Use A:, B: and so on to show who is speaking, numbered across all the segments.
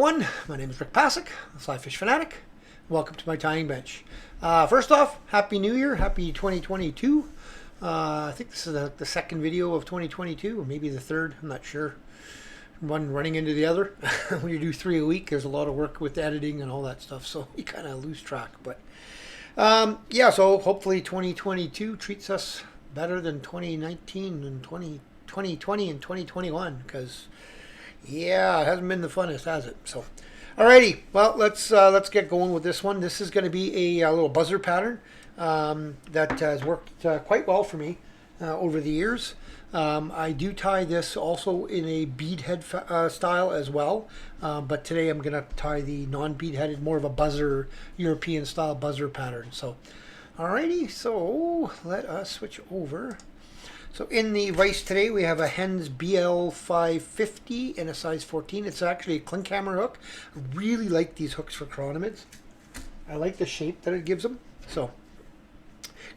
A: everyone, my name is Rick Passek, the FlyFish Fanatic. Welcome to my tying bench. First off, Happy New Year, Happy 2022. I think this is the second video of 2022, or maybe the third, I'm not sure. One running into the other. When you do 3 a week, there's a lot of work with editing and all that stuff, so you kind of lose track. But yeah, so hopefully 2022 treats us better than 2019 and 2020 and 2021, because yeah, it hasn't been the funnest, has it? So, alrighty. Well, let's get going with this one. This is going to be a little buzzer pattern that has worked quite well for me over the years. I do tie this also in a bead-head style as well, but today I'm going to tie the non-bead-headed, more of a buzzer, European-style buzzer pattern. So, alrighty. So let us switch over. So in the vise today, we have a Hen's BL550 in a size 14. It's actually a clink hammer hook. I really like these hooks for chironomids. I like the shape that it gives them. So,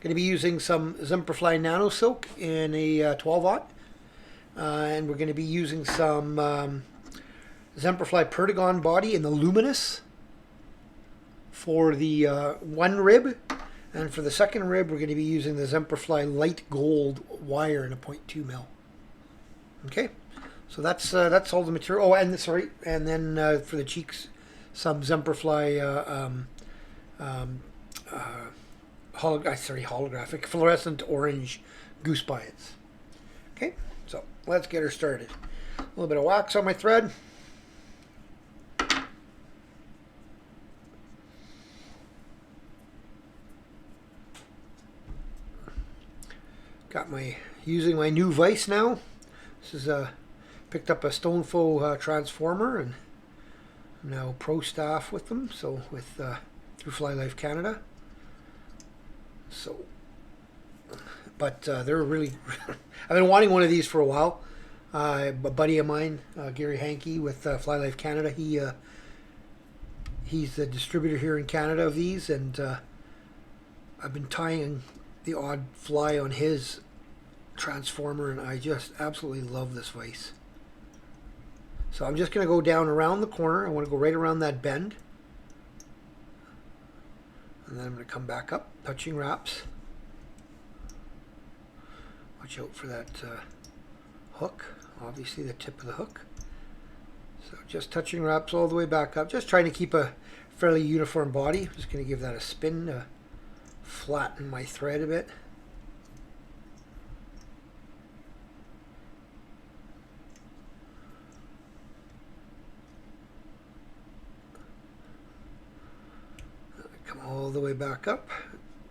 A: going to be using some Semperfli Nanosilk in a 12-aught. And we're going to be using some Semperfli Perdigon body in the Luminous for the one rib. And for the second rib, we're going to be using the Semperfli Light Gold wire in a 0.2 mil. Okay, so that's all the material. Oh, and sorry, and then for the cheeks, some Semperfli holographic fluorescent orange goose biots. Okay, so let's get her started. A little bit of wax on my thread. Got using my new vise now. This is picked up a Stonefo transformer, and I'm now pro staff with them. So through Fly Life Canada. So, but they're really. I've been wanting one of these for a while. A buddy of mine, Gary Hankey with Fly Life Canada. He's the distributor here in Canada of these, and I've been tying the odd fly on his transformer, and I just absolutely love this vise. So I'm just going to go down around the corner. I want to go right around that bend, and then I'm going to come back up, touching wraps. Watch out for that hook, obviously the tip of the hook. So just touching wraps all the way back up, just trying to keep a fairly uniform body. I'm just going to give that a spin to flatten my thread a bit. Come all the way back up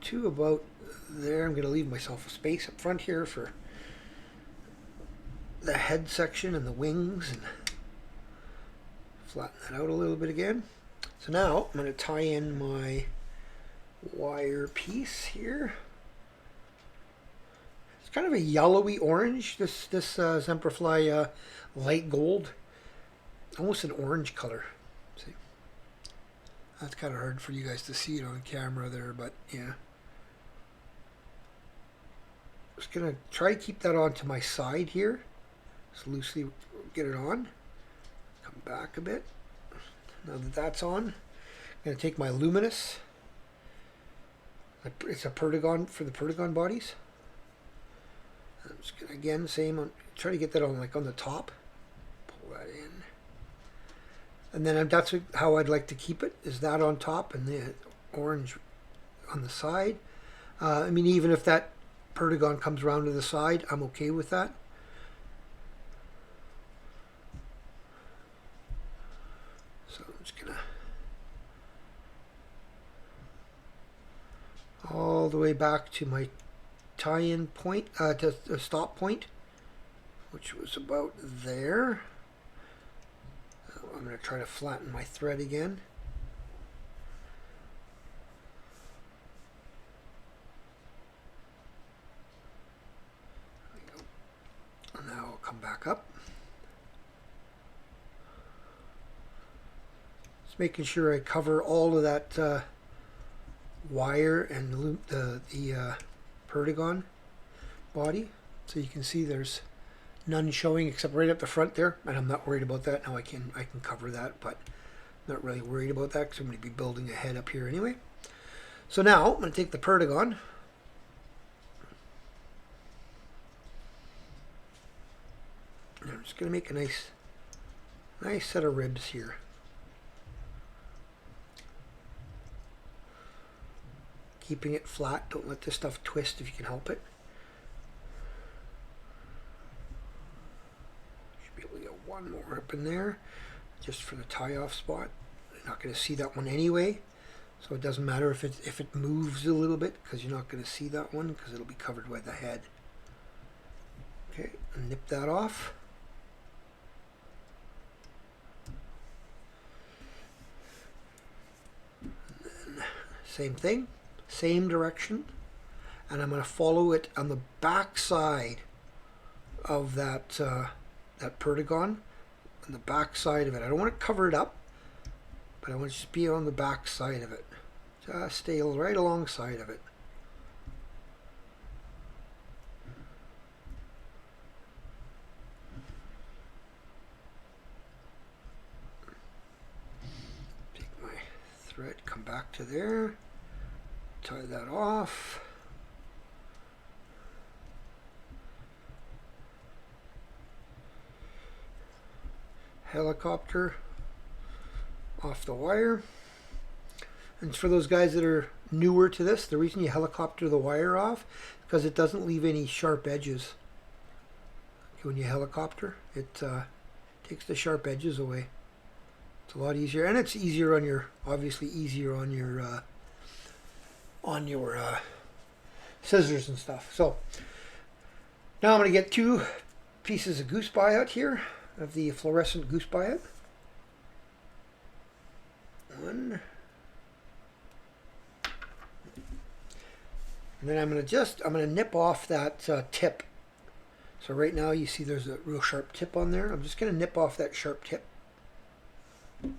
A: to about there. I'm going to leave myself a space up front here for the head section and the wings, and flatten that out a little bit again. So now I'm going to tie in my wire piece here. It's kind of a yellowy orange, this Semperfli light gold, almost an orange color. See, that's kind of hard for you guys to see it on camera there, but yeah, just gonna try to keep that onto my side here, just loosely get it on, come back a bit. Now that that's on, I'm gonna take my Luminous. It's a Perdigon for the Perdigon bodies. I'm just gonna, again, same on, try to get that on like on the top. Pull that in, and then that's how I'd like to keep it. Is that on top and the orange on the side. I mean, even if that Perdigon comes around to the side, I'm okay with that. So I'm just gonna all the way back to my tie-in point, to the stop point, which was about there. I'm going to try to flatten my thread again. There we go. And now I'll come back up. Just making sure I cover all of that wire and the Perdigon body, so you can see there's none showing except right up the front there, and I'm not worried about that. Now I can cover that, but Not really worried about that because I'm going to be building a head up here anyway. So now I'm going to take the Perdigon. And I'm just going to make a nice set of ribs here. Keeping it flat. Don't let this stuff twist if you can help it. Should be able to get one more up in there, just for the tie-off spot. You're not going to see that one anyway, so it doesn't matter if it moves a little bit, because you're not going to see that one because it'll be covered by the head. Okay, and nip that off. And then, same thing. Same direction, and I'm going to follow it on the back side of that that Perdigon, on the back side of it. I don't want to cover it up, but I want to just be on the back side of it. Just stay right alongside of it. Take my thread, come back to there. Tie that off. Helicopter off the wire. And for those guys that are newer to this, the reason you helicopter the wire off is because it doesn't leave any sharp edges. Okay, when you helicopter, it takes the sharp edges away. It's a lot easier, and it's easier on your, obviously easier on your scissors and stuff. So now I'm going to get 2 pieces of goose biot here, of the fluorescent goose biot. One. And then I'm going to nip off that tip. So right now you see there's a real sharp tip on there. I'm just going to nip off that sharp tip. And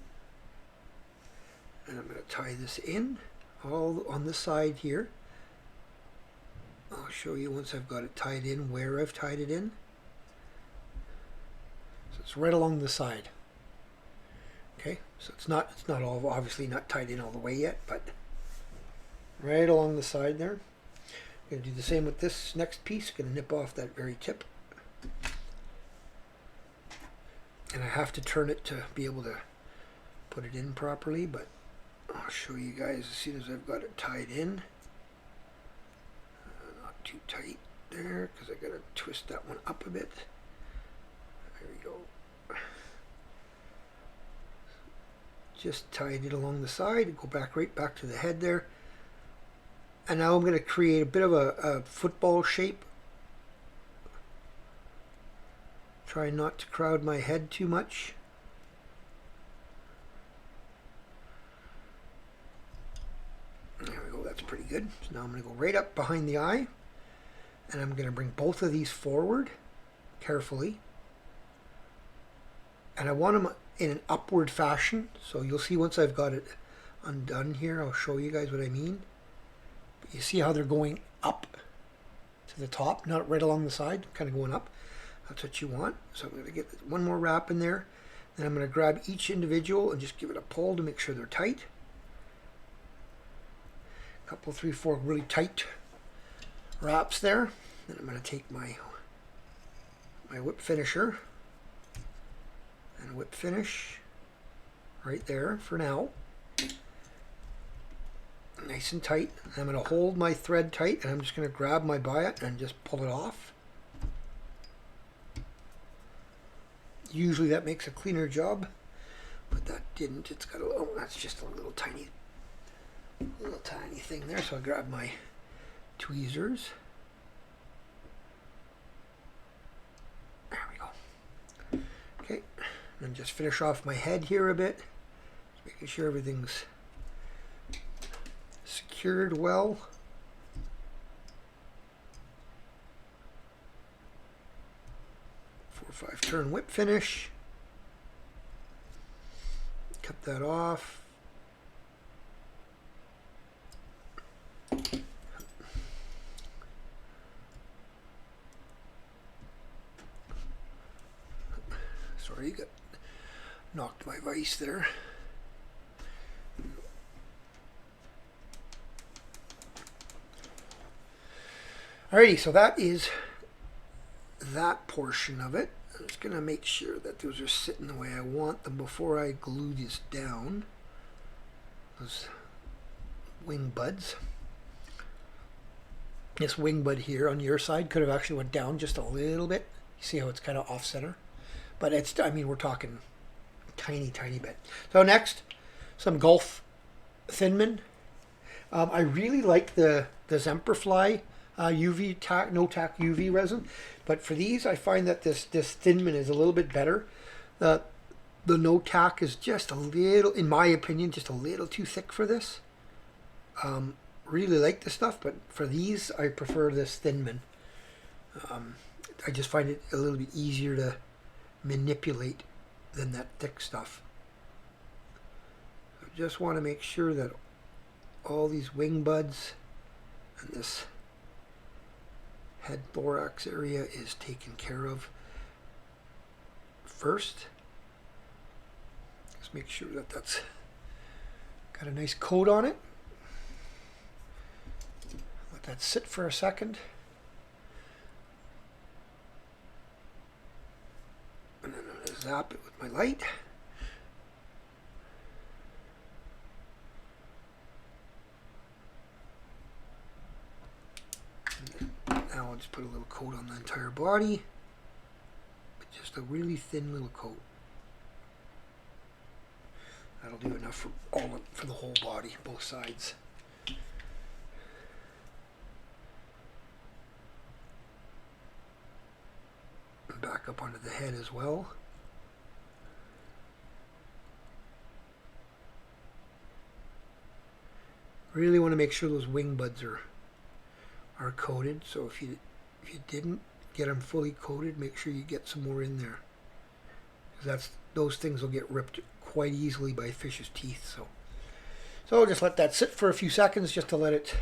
A: I'm going to tie this in. All on the side here. I'll show you once I've got it tied in where I've tied it in. So it's right along the side. Okay, so it's not all, obviously not tied in all the way yet, but right along the side there. I'm going to do the same with this next piece. Going to nip off that very tip. And I have to turn it to be able to put it in properly, but I'll show you guys as soon as I've got it tied in. Not too tight there, because I got to twist that one up a bit. There we go. Just tied it along the side and go back right back to the head there. And now I'm going to create a bit of a football shape. Try not to crowd my head too much. There we go, that's pretty good. So now I'm going to go right up behind the eye, and I'm going to bring both of these forward carefully. And I want them in an upward fashion, so you'll see once I've got it undone here, I'll show you guys what I mean. But you see how they're going up to the top, not right along the side, kind of going up. That's what you want. So I'm going to get one more wrap in there, then I'm going to grab each individual and just give it a pull to make sure they're tight. Couple, 3, 4 really tight wraps there. Then I'm going to take my whip finisher and whip finish right there for now. Nice and tight. I'm going to hold my thread tight, and I'm just going to grab my biot and just pull it off. Usually that makes a cleaner job, but that didn't. It's got a little, that's just a little tiny thing there. So I grab my tweezers. There we go. Okay, and just finish off my head here a bit, just making sure everything's secured well. Four or 5 turn whip finish. Cut that off. Sorry, got knocked my vise there. Alrighty, so that is that portion of it. I'm just going to make sure that those are sitting the way I want them before I glue this down. Those wing buds. This wing bud here on your side could have actually went down just a little bit. You see how it's kind of off center? But it's, I mean, we're talking tiny, tiny bit. So next, some Gulf Thinman. I really like the Semperfli UV tack, no tack UV resin, but for these I find that this Thinman is a little bit better. The no tack is just a little, in my opinion, just a little too thick for this. Really like this stuff, but for these I prefer this Thinman. I just find it a little bit easier to manipulate than that thick stuff. I just want to make sure that all these wing buds and this head thorax area is taken care of first. Just make sure that that's got a nice coat on it. Let that sit for a second. And then I'm going to zap it with my light. Now I'll just put a little coat on the entire body, but just a really thin little coat. That'll do enough for the whole body, both sides. And back up onto the head as well. Really want to make sure those wing buds are coated, so if you didn't get them fully coated, make sure you get some more in there, because those things will get ripped quite easily by fish's teeth. So just let that sit for a few seconds just to let it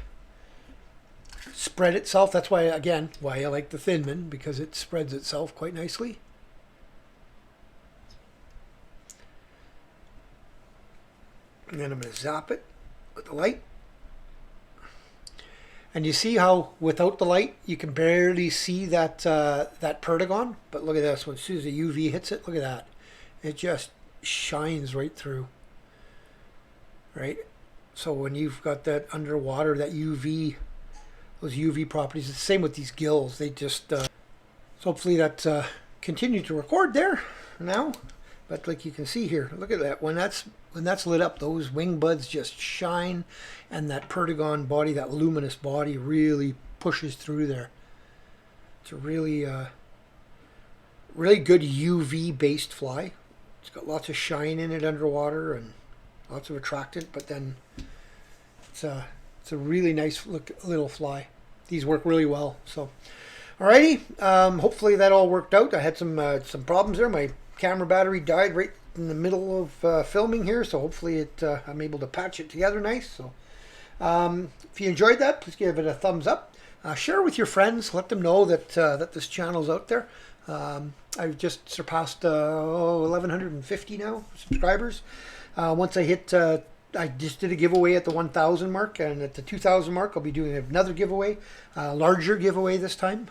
A: spread itself. That's why, again, why I like the Thinman, because it spreads itself quite nicely. And then I'm going to zap it with the light. And you see how without the light you can barely see that that Perdigon, but look at this. As soon as the UV hits it, look at that. It just shines right through. Right? So when you've got that underwater, that UV, those UV properties, it's the same with these gills. They just, so hopefully that continued to record there now. But like you can see here, look at that. When that's lit up, those wing buds just shine, and that Perdigon body, that luminous body, really pushes through there. It's a really, really good UV based fly. It's got lots of shine in it underwater and lots of attractant, but then it's a really nice little fly. These work really well. So, alrighty. Hopefully that all worked out. I had some problems there. My camera battery died right in the middle of filming here, so hopefully I'm able to patch it together nice. So if you enjoyed that, please give it a thumbs up. Share with your friends. Let them know that that this channel's out there. I've just surpassed 1,150 now subscribers. Once I hit, I just did a giveaway at the 1,000 mark, and at the 2,000 mark, I'll be doing another giveaway, larger giveaway this time.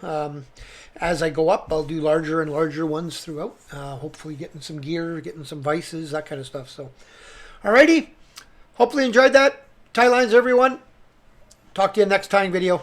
A: As I go up, I'll do larger and larger ones throughout. Hopefully getting some gear, getting some vices, that kind of stuff. So, alrighty. Hopefully enjoyed that. Tie lines, everyone. Talk to you next time video.